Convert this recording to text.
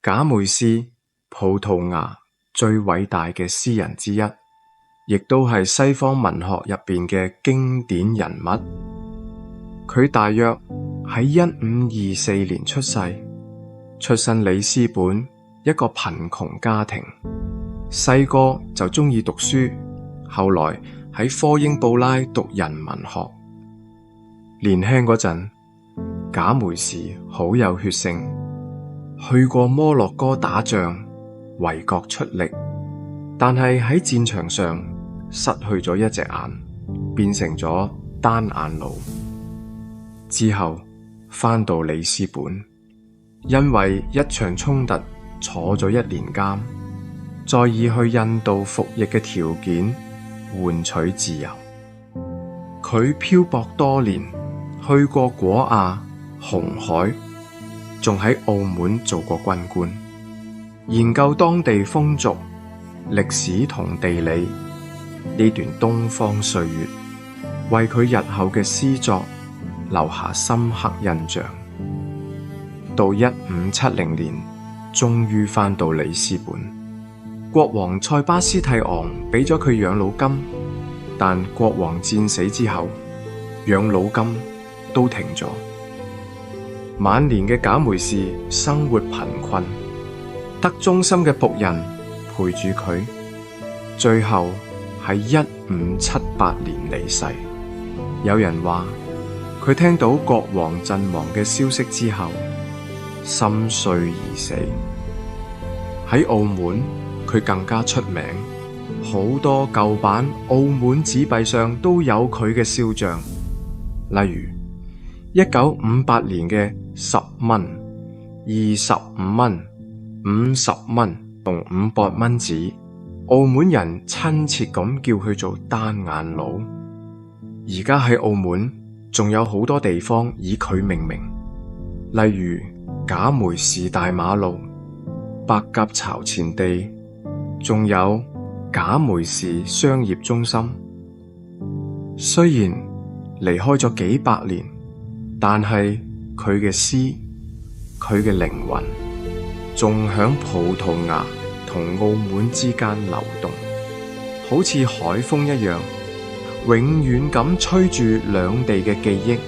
賈梅士，葡萄牙最偉大嘅詩人之一，亦都係西方文學入邊嘅經典人物。佢大約喺1524年出世，出身里斯本一個貧窮家庭，細個就鍾意讀書，後來喺科英布拉讀人文學。年輕嗰陣，賈梅士好有血性，去過摩洛哥打仗，為國出力，但係喺戰場上失去咗一隻眼，變成咗單眼佬。之後返到里斯本，因為一場衝突坐咗1年監，再以去印度服役嘅條件換取自由。佢漂泊多年，去過果亞、紅海，仲喺澳門做過軍官，研究當地風俗、歷史同地理。呢段東方歲月為佢日後嘅詩作留下深刻印象。到1570年，終於返到里斯本，國王塞巴斯蒂昂俾咗佢養老金，但國王戰死之後，養老金都停咗。晚年嘅賈梅士生活貧困，得忠心嘅僕人陪住佢，最後喺1578年離世。有人話佢聽到國王陣亡嘅消息之後，心碎而死。喺澳門，佢更加出名，好多舊版澳門紙幣上都有佢嘅肖像，例如1958年嘅10蚊、25蚊、50蚊同500蚊紙，澳門人親切咁叫佢做單眼佬。而家喺澳門仲有好多地方以佢命名，例如賈梅士大馬路、白鴿巢前地，仲有賈梅士商業中心。雖然離開咗幾百年，但係佢嘅詩、佢嘅靈魂仲響葡萄牙同澳門之間流動，好似海風一樣，永遠咁吹住兩地嘅記憶。